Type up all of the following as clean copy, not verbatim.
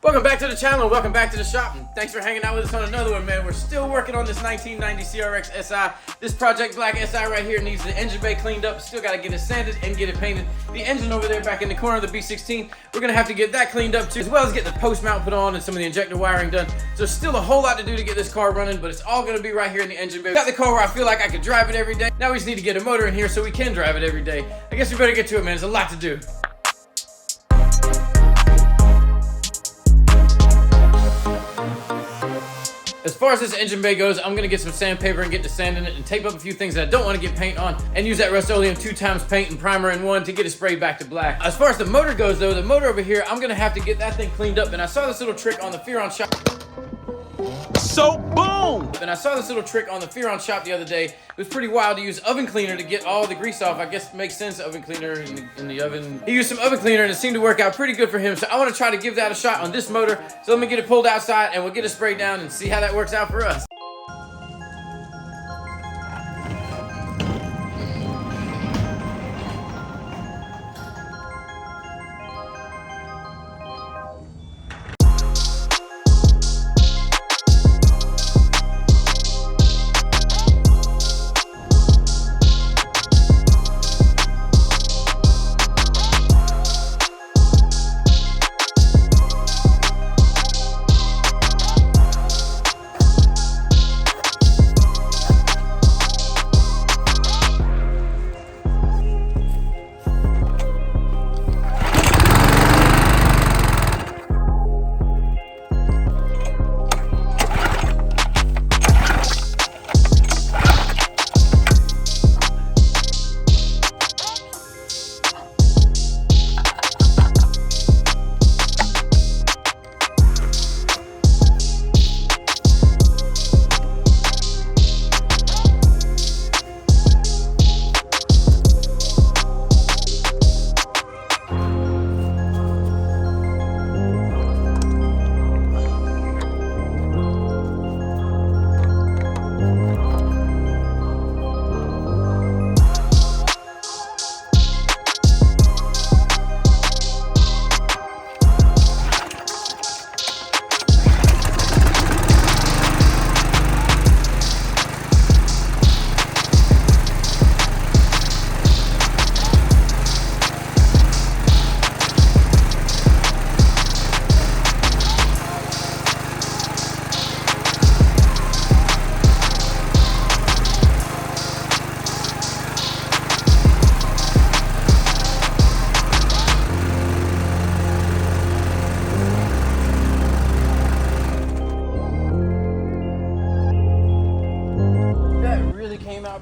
Welcome back to the channel and welcome back to the shop, and thanks for hanging out with us on another one, man. We're still working on this 1990 CRX SI. This Project Black SI right here needs the engine bay cleaned up. Still got to get it sanded and get it painted. The engine over there back in the corner of the B16, we're going to have to get that cleaned up too, as well as get the post mount put on and some of the injector wiring done. So there's still a whole lot to do to get this car running, but it's all going to be right here in the engine bay. Got the car where I feel like I could drive it every day. Now we just need to get a motor in here so we can drive it every day. I guess we better get to it, man. There's a lot to do. As far as this engine bay goes, I'm gonna get some sandpaper and get to sanding it and tape up a few things that I don't want to get paint on and use that Rust-Oleum 2x paint and primer in one to get it sprayed back to black. As far as the motor goes though, the motor over here, I'm gonna have to get that thing cleaned up, and I saw this little trick on the Fearon shop. So boom! And I saw this little trick on the Fearon shop the other day. It was pretty wild to use oven cleaner to get all the grease off. I guess it makes sense, oven cleaner in the oven. He used some oven cleaner and it seemed to work out pretty good for him. So I want to try to give that a shot on this motor. So let me get it pulled outside and we'll get it sprayed down and see how that works out for us.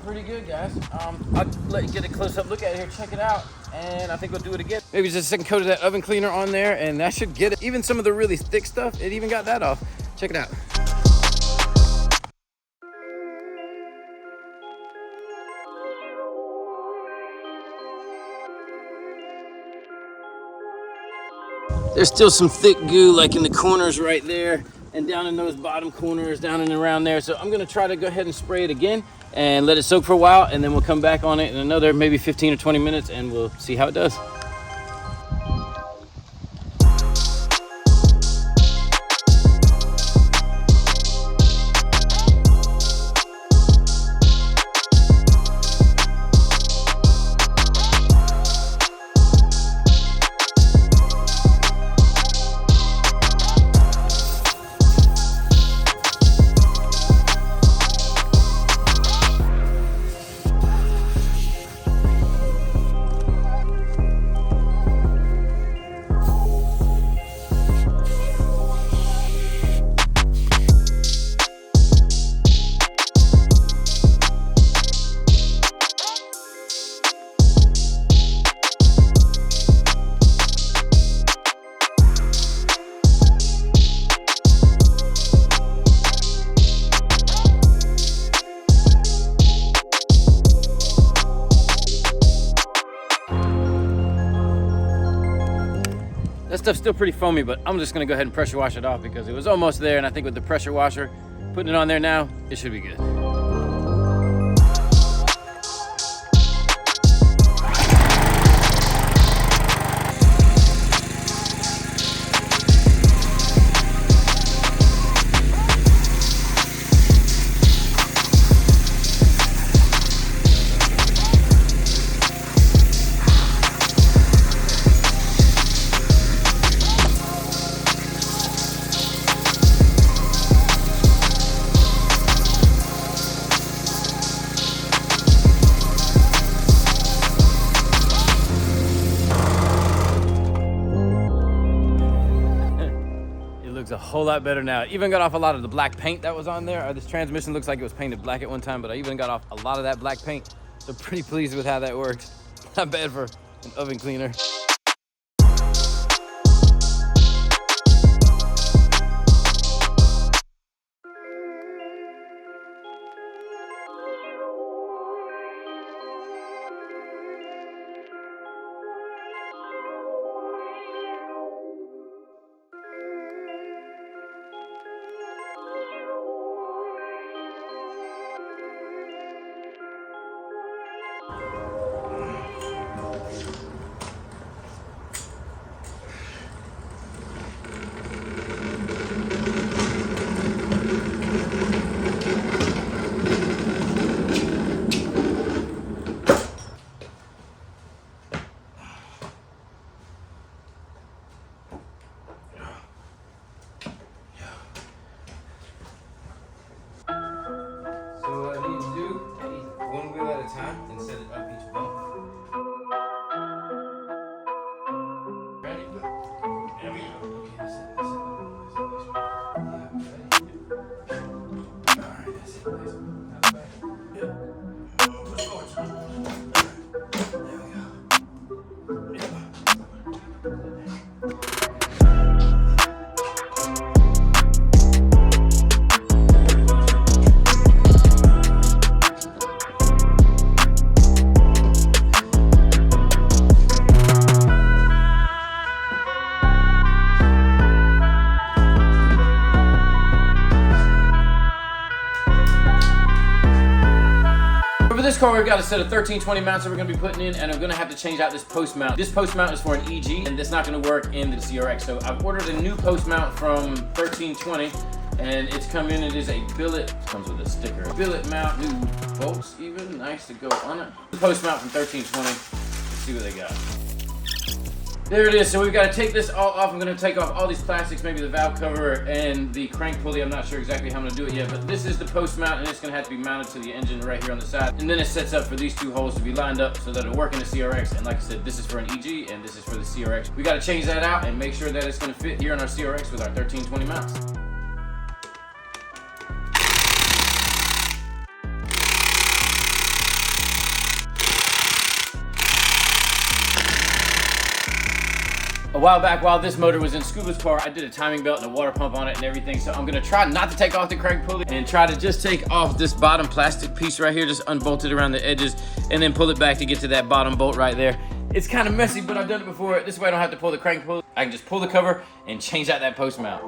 Pretty good, guys. I'll let you get a close-up look at it here, check it out, and I think we'll do it again. Maybe just a second coat of that oven cleaner on there, and that should get it. Even some of the really thick stuff, it even got that off. Check it out. There's still some thick goo like in the corners right there and down in those bottom corners, down and around there. So I'm gonna try to go ahead and spray it again and let it soak for a while, and then we'll come back on it in another maybe 15 or 20 minutes and we'll see how it does. That stuff's still pretty foamy, but I'm just gonna go ahead and pressure wash it off because it was almost there, and I think with the pressure washer, putting it on there now, it should be good. looks a whole lot better now. Even got off a lot of the black paint that was on there. This transmission looks like it was painted black at one time, but I even got off a lot of that black paint. So pretty pleased with how that worked. Not bad for an oven cleaner. Time and set it up each bolt. Ready? There we go. Okay, that's it. Yeah, ready? Alright, that's it. Nice. Not bad. Yep. Push forward. There we go. Yep. For this car, we've got a set of 1320 mounts that we're going to be putting in, and I'm going to have to change out this post mount. This post mount is for an EG, and it's not going to work in the CRX. So I've ordered a new post mount from 1320, and it's come in. It is a billet. It comes with a sticker. Billet mount, new bolts even. Nice to go on it. The post mount from 1320. Let's see what they got. There it is. So we've got to take this all off. I'm going to take off all these plastics, maybe the valve cover and the crank pulley. I'm not sure exactly how I'm going to do it yet, but this is the post mount, and it's going to have to be mounted to the engine right here on the side. And then it sets up for these two holes to be lined up so that it'll work in the CRX. And like I said, this is for an EG and this is for the CRX. We got to change that out and make sure that it's going to fit here on our CRX with our 1320 mounts. A while back, while this motor was in Scuba's car, I did a timing belt and a water pump on it and everything. So I'm gonna try not to take off the crank pulley and try to just take off this bottom plastic piece right here, just unbolt it around the edges and then pull it back to get to that bottom bolt right there. It's kind of messy, but I've done it before. This way I don't have to pull the crank pulley. I can just pull the cover and change out that post mount.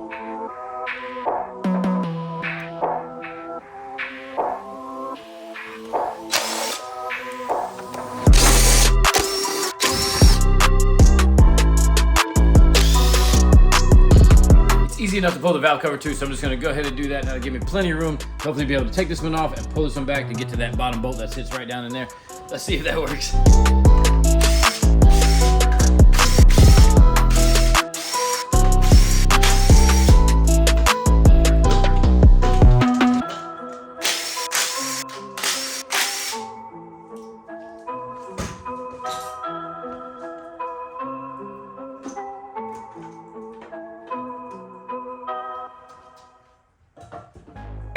Easy enough to pull the valve cover too, so I'm just going to go ahead and do that. That'll give me plenty of room to hopefully be able to take this one off and pull this one back to get to that bottom bolt that sits right down in there. Let's see if that works.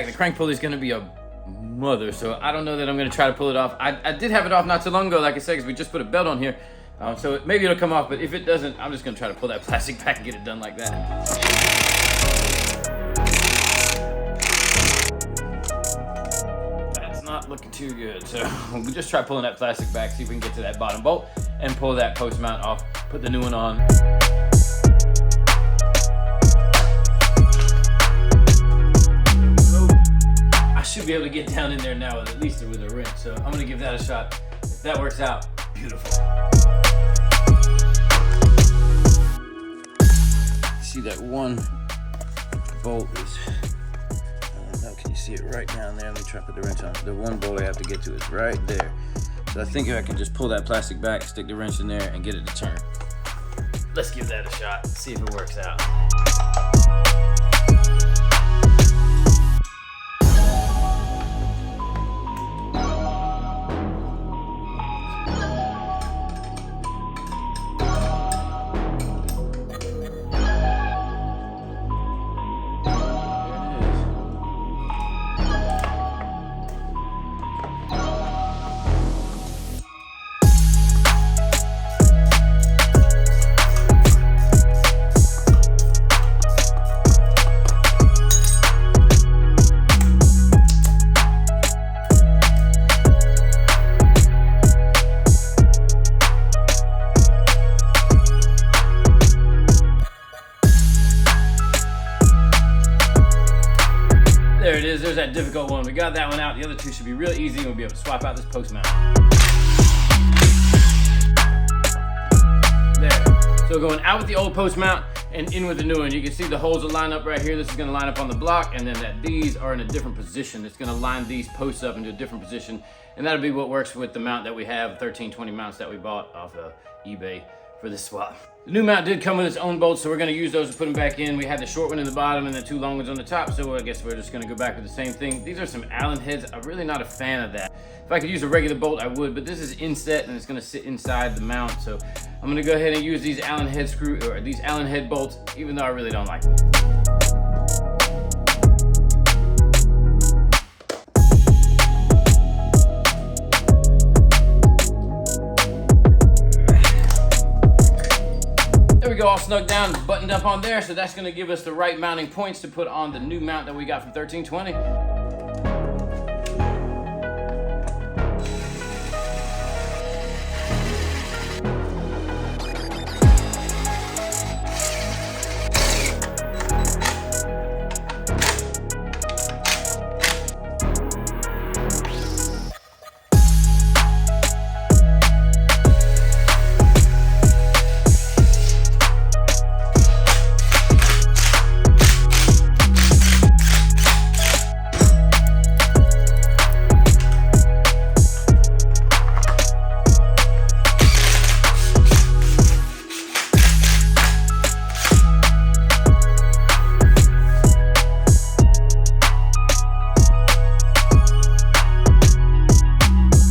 The crank pulley is going to be a mother, so I don't know that I'm going to try to pull it off. I did have it off not too long ago, like I said, because we just put a belt on here. So maybe it'll come off, but if it doesn't, I'm just going to try to pull that plastic back and get it done like that. That's not looking too good, so we'll just try pulling that plastic back, see if we can get to that bottom bolt and pull that post mount off, put the new one on. I should be able to get down in there now with at least with a wrench, so I'm gonna give that a shot. If that works out, beautiful. See that one bolt is, I don't know, can you see it right down there? Let me try to put the wrench on. The one bolt I have to get to is right there. So I think if I can just pull that plastic back, stick the wrench in there, and get it to turn. Let's give that a shot, see if it works out. there's that difficult one. We got that one out. The other two should be real easy, and we'll be able to swap out this post mount. There. So going out with the old post mount and in with the new one. You can see the holes will line up right here. This is gonna line up on the block, and then these are in a different position. It's gonna line these posts up into a different position, and that'll be what works with the mount that we have, 1320 mounts that we bought off of eBay for this swap. The new mount did come with its own bolts, so we're gonna use those to put them back in. We had the short one in the bottom and the two long ones on the top, so I guess we're just gonna go back with the same thing. These are some Allen heads. I'm really not a fan of that. If I could use a regular bolt, I would, but this is inset and it's gonna sit inside the mount, so I'm gonna go ahead and use these Allen head bolts, even though I really don't like them. Go all snug down, buttoned up on there, so that's going to give us the right mounting points to put on the new mount that we got from 1320.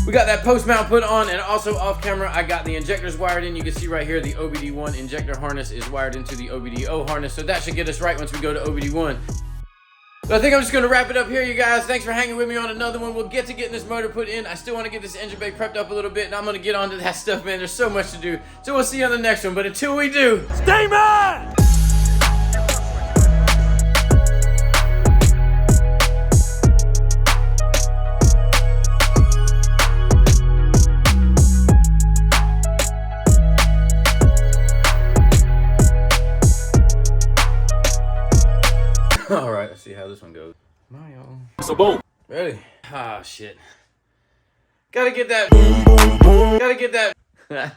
We got that post mount put on, and also off camera I got the injectors wired in. You can see right here the OBD1 injector harness is wired into the OBD0 harness, so that should get us right once we go to OBD1. So I think I'm just gonna wrap it up here, you guys. Thanks for hanging with me on another one. We'll get to getting this motor put in. I still want to get this engine bay prepped up a little bit, and I'm gonna get onto that stuff, man. There's so much to do. So we'll see you on the next one, but until we do, Stay mad! all right, let's see how this one goes. Mario. So boom. Ready? Ah, shit. Gotta get that.